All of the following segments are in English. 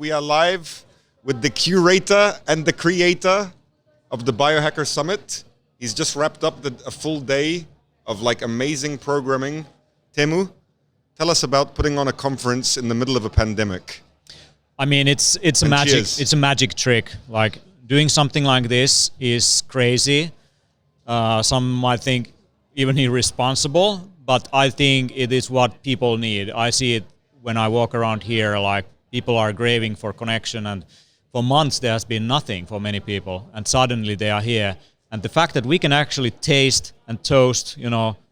We are live with the curator and the creator of the Biohacker Summit. He's just wrapped up a full day of like amazing programming. Teemu, tell us about putting on a conference in the middle of a pandemic. I mean, it's a magic trick. Like doing something like this is crazy. Some might think even irresponsible, but I think it is what people need. I see it when I walk around here, like people are craving for connection, and for months there has been nothing for many people, and suddenly they are here. And the fact that we can actually taste and toast,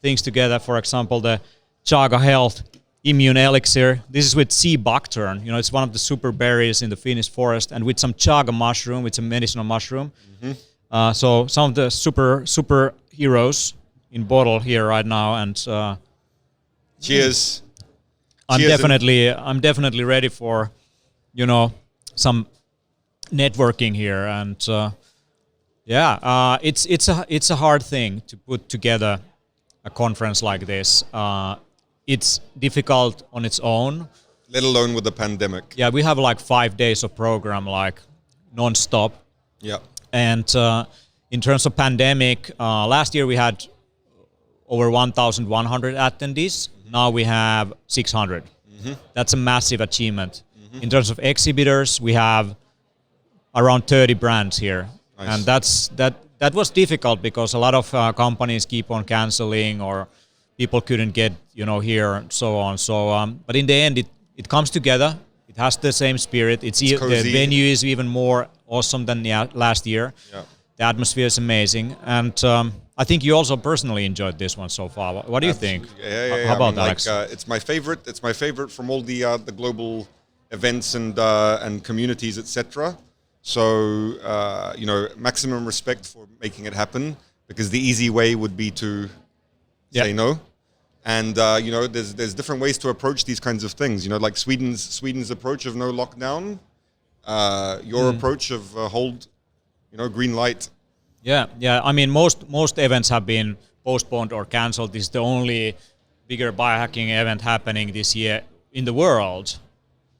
things together, for example, the Chaga Health Immune Elixir. This is with sea buckthorn. It's one of the super berries in the Finnish forest, and with some chaga mushroom, it's a medicinal mushroom. Mm-hmm. So some of the super heroes in bottle here right now, and cheers. I'm definitely ready for, some networking here, and it's a hard thing to put together a conference like this. It's difficult on its own, let alone with the pandemic. Yeah, we have like 5 days of program, like non-stop. Yeah, and in terms of pandemic, last year we had over 1,100 attendees. Now we have 600. Mm-hmm. That's a massive achievement. Mm-hmm. In terms of exhibitors, we have around 30 brands here. Nice. And that was difficult because a lot of companies keep on canceling, or people couldn't get here and so on. So, but in the end, it comes together. It has the same spirit. The venue is even more awesome than last year. Yeah. The atmosphere is amazing, and I think you also personally enjoyed this one so far. What do you think? Yeah. How about Alex? It's my favorite. It's my favorite from all the global events and communities, etc. So maximum respect for making it happen, because the easy way would be to say no. And there's different ways to approach these kinds of things. Like Sweden's approach of no lockdown, your approach of hold, green light. Yeah. I mean, most events have been postponed or cancelled. This is the only bigger biohacking event happening this year in the world,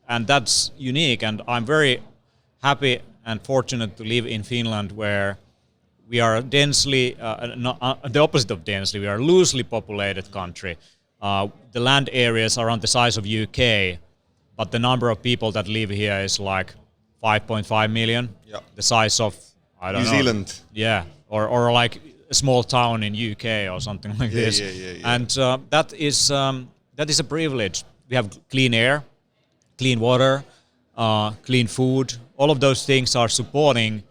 and that's unique. And I'm very happy and fortunate to live in Finland, where we are densely, the opposite of densely, we are a loosely populated country. The land areas are around the size of UK, but the number of people that live here is like 5.5 million. Yeah. The size of, New Zealand. Yeah, or like a small town in UK or something like this. Yeah. And that is a privilege. We have clean air, clean water, clean food. All of those things are supporting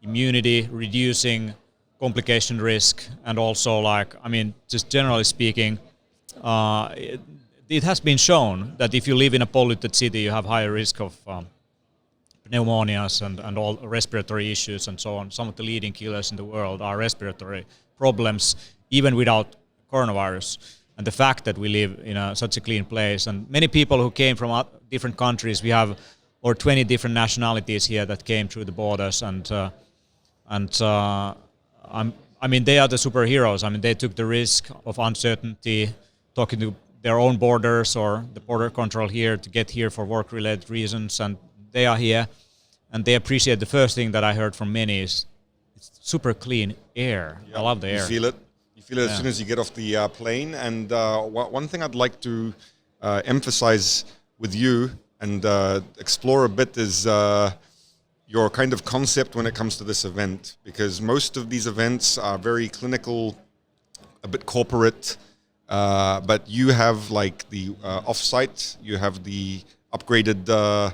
immunity, reducing complication risk, and also just generally speaking, it has been shown that if you live in a polluted city, you have higher risk of pneumonias and all respiratory issues and so on. Some of the leading killers in the world are respiratory problems, even without coronavirus. And the fact that we live in such a clean place, and many people who came from different countries, we have over 20 different nationalities here that came through the borders, and they are the superheroes. I mean, they took the risk of uncertainty, talking to their own borders or the border control here to get here for work-related reasons, and they are here, and they appreciate. The first thing that I heard from many is it's super clean air. Yeah, I love the air. You feel it. You feel it as soon as you get off the plane. And one thing I'd like to emphasize with you and explore a bit is your kind of concept when it comes to this event, because most of these events are very clinical, a bit corporate, but you have like the off-site, you have the upgraded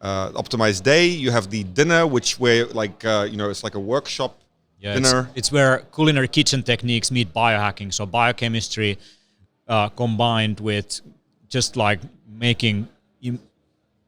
optimized day, you have the dinner, it's like a workshop dinner. It's where culinary kitchen techniques meet biohacking, so biochemistry combined with just like making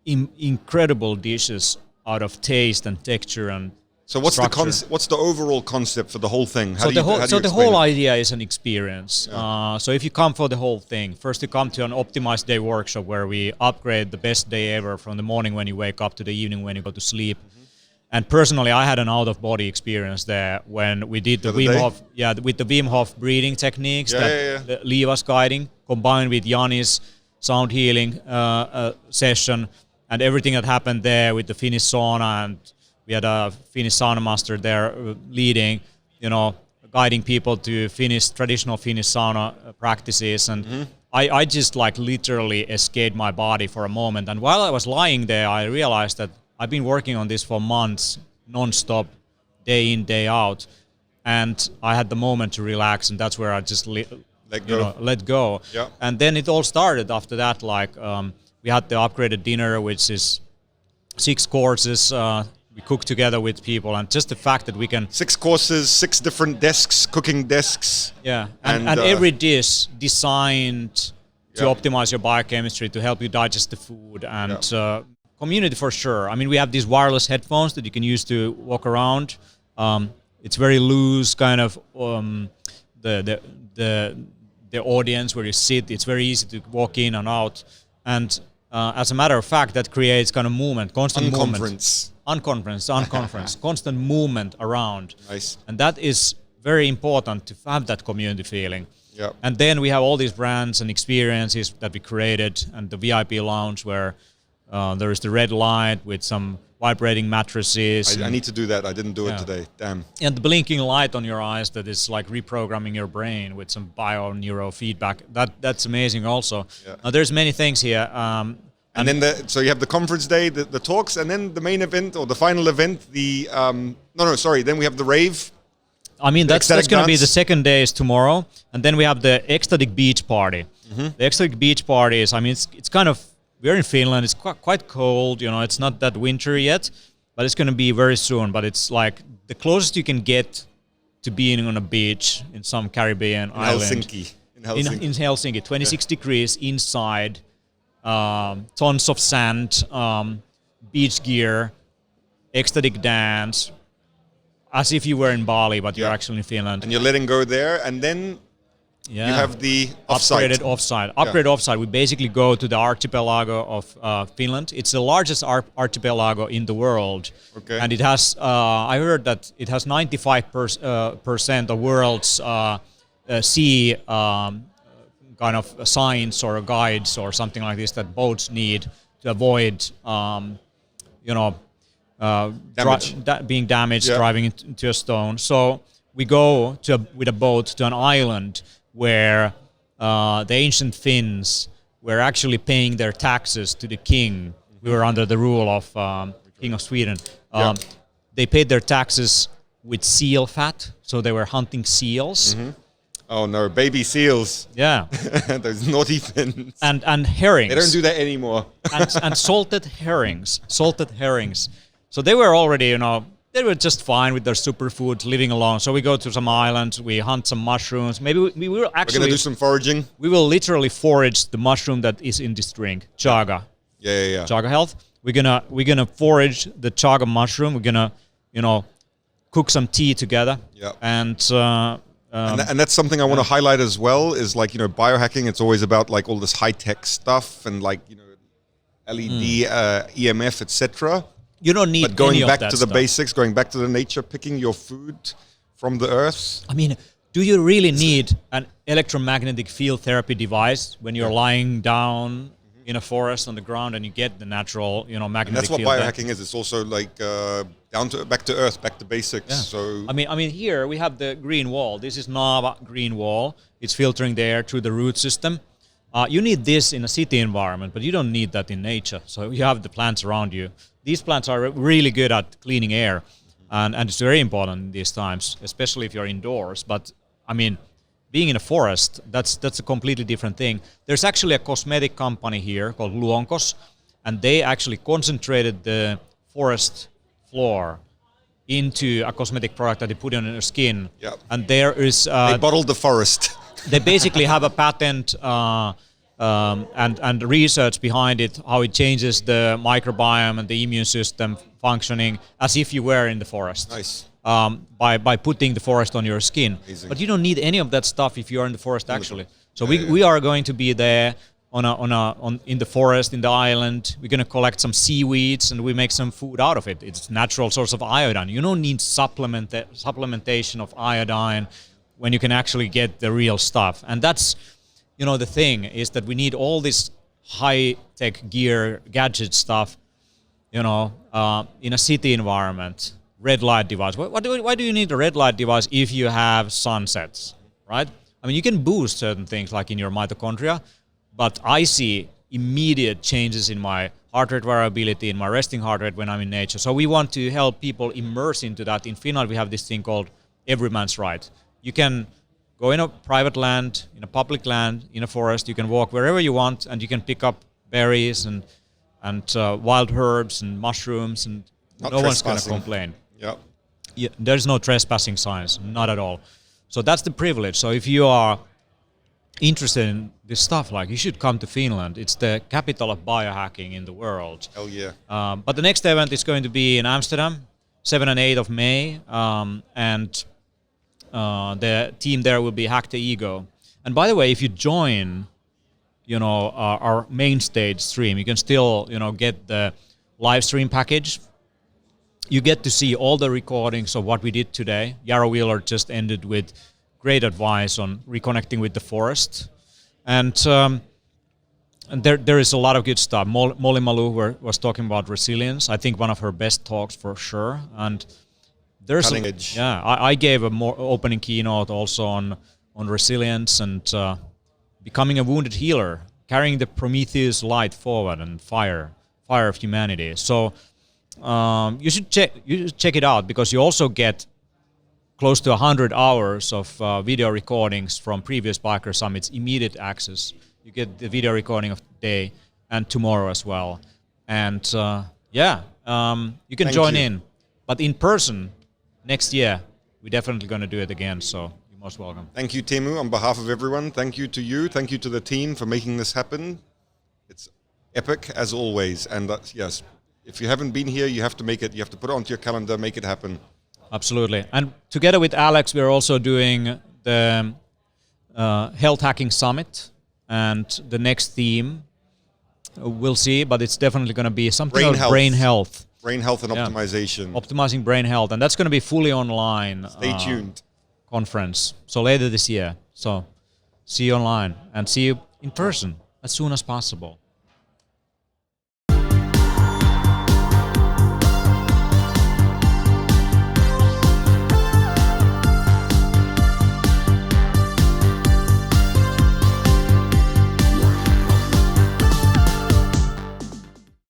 incredible dishes out of taste and texture and so what's the overall concept for the whole thing? The whole idea is an experience. Yeah. So if you come for the whole thing, first you come to an optimized day workshop where we upgrade the best day ever from the morning when you wake up to the evening when you go to sleep. Mm-hmm. And personally, I had an out-of-body experience there when we did the Wim Hof, with the Wim Hof breathing techniques that Lee was guiding, combined with Jani's sound healing session. and everything that happened there with the Finnish sauna, and we had a Finnish sauna master there leading, guiding people to traditional Finnish sauna practices, and I just like literally escaped my body for a moment. And while I was lying there, I realized that I've been working on this for months, non-stop, day in, day out, and I had the moment to relax, and that's where I just let go. Yeah. And then it all started after that. Like we had the upgraded dinner, which is 6 courses. We cook together with people, and just the fact that we can 6 courses, 6 different desks, cooking desks. Yeah, and every dish designed to optimize your biochemistry, to help you digest the food, and community for sure. I mean, we have these wireless headphones that you can use to walk around. It's very loose, kind of the audience where you sit. It's very easy to walk in and out, and as a matter of fact, that creates kind of movement, constant movement. Unconference, constant movement around. Nice. And that is very important to have that community feeling. Yeah. And then we have all these brands and experiences that we created, and the VIP lounge where there is the red light with some vibrating mattresses. I need to do that. I didn't do it today. Damn. And the blinking light on your eyes that is like reprogramming your brain with some bio-neurofeedback. That's amazing also. Yeah. Now there's many things here. And then so you have the conference day, the talks, and then the main event or the final event, then we have the rave. I mean, that's going to be the second day is tomorrow. And then we have the ecstatic beach party. The ecstatic beach party is, I mean, it's kind of, we're in Finland, it's quite cold, it's not that wintry yet, but it's going to be very soon. But it's like the closest you can get to being on a beach in some Caribbean island. In Helsinki, 26 degrees inside. Tons of sand, beach gear, ecstatic dance, as if you were in Bali, but you're actually in Finland. And you're letting go there, and then you have the offsite. Upgraded offsite. We basically go to the archipelago of Finland. It's the largest archipelago in the world. Okay. And it has, I heard that it has 95% of world's sea kind of signs or guides or something like this that boats need to avoid, being damaged, driving into a stone. So we go with a boat to an island where the ancient Finns were actually paying their taxes to the king. We were under the rule of King of Sweden. They paid their taxes with seal fat, so they were hunting seals. Oh no, baby seals. Yeah. Those naughty Finns. And herrings. They don't do that anymore. and salted herrings. So they were already, they were just fine with their superfoods, living alone. So we go to some islands, we hunt some mushrooms. Maybe we will actually... We're going to do some foraging. We will literally forage the mushroom that is in this drink, chaga. Yeah. Chaga health. We're gonna forage the chaga mushroom. We're gonna, cook some tea together. Yeah. And that's something I want to highlight as well, is like, biohacking, it's always about like all this high-tech stuff and like, LED, EMF, etc. You don't need But going any of back that to the stuff. basics, going back to the nature, picking your food from the earth. I mean, do you really need an electromagnetic field therapy device when you're lying down in a forest on the ground and you get the natural, magnetic And that's what field biohacking is. It's also like back to earth, back to basics. Yeah. So I mean, here we have the green wall. This is Nava green wall. It's filtering the air through the root system. You need this in a city environment, but you don't need that in nature. So you have the plants around you. These plants are really good at cleaning air, and it's very important in these times, especially if you're indoors. But I mean, being in a forest, that's a completely different thing. There's actually a cosmetic company here called Luonkos, and they actually concentrated the forest floor into a cosmetic product that they put on your skin. Yeah. And there is... they bottled the forest. They basically have a patent and research behind it, how it changes the microbiome and the immune system functioning as if you were in the forest. Nice. By putting the forest on your skin. Amazing. But you don't need any of that stuff if you're in the forest actually. So we are going to be there in the forest, in the island. We're going to collect some seaweeds and we make some food out of it. It's natural source of iodine. You don't need supplementation of iodine when you can actually get the real stuff. And that's, the thing is that we need all this high-tech gear, gadget stuff in a city environment, red light device. Why do you need a red light device if you have sunsets, right? I mean, you can boost certain things like in your mitochondria, but I see immediate changes in my heart rate variability, in my resting heart rate when I'm in nature. So we want to help people immerse into that. In Finland, we have this thing called every man's right. You can go in a private land, in a public land, in a forest. You can walk wherever you want, and you can pick up berries and wild herbs and mushrooms, and no one's going to complain. Yep. Yeah, there's no trespassing signs, not at all. So that's the privilege. So if you are interested in this stuff, like, you should come to Finland. It's the capital of biohacking in the world. Hell yeah. But the next event is going to be in Amsterdam, 7 and 8 of May, and the team there will be Hack the Ego. And by the way, if you join, our main stage stream, you can still, get the live stream package. You get to see all the recordings of what we did today. Yarrow Wheeler just ended with great advice on reconnecting with the forest. And there is a lot of good stuff. Molly Malou was talking about resilience. I think one of her best talks for sure. And there's cutting edge. Yeah, I gave a more opening keynote also on resilience and becoming a wounded healer, carrying the Prometheus light forward and fire of humanity. So you should check it out, because you also get close to 100 hours of video recordings from previous Biohacker Summits, immediate access. You get the video recording of today and tomorrow as well. And you can join in. But in person, next year, we're definitely going to do it again. So you're most welcome. Thank you, Teemu, on behalf of everyone. Thank you to you. Thank you to the team for making this happen. It's epic, as always. And yes, if you haven't been here, you have to make it. You have to put it onto your calendar, make it happen. Absolutely. And together with Alex, we're also doing the Health Hacking Summit. And the next theme, we'll see, but it's definitely going to be something about brain health. Brain health and optimization. Optimizing brain health. And that's going to be fully online. Stay tuned. Conference. So later this year. So see you online and see you in person as soon as possible.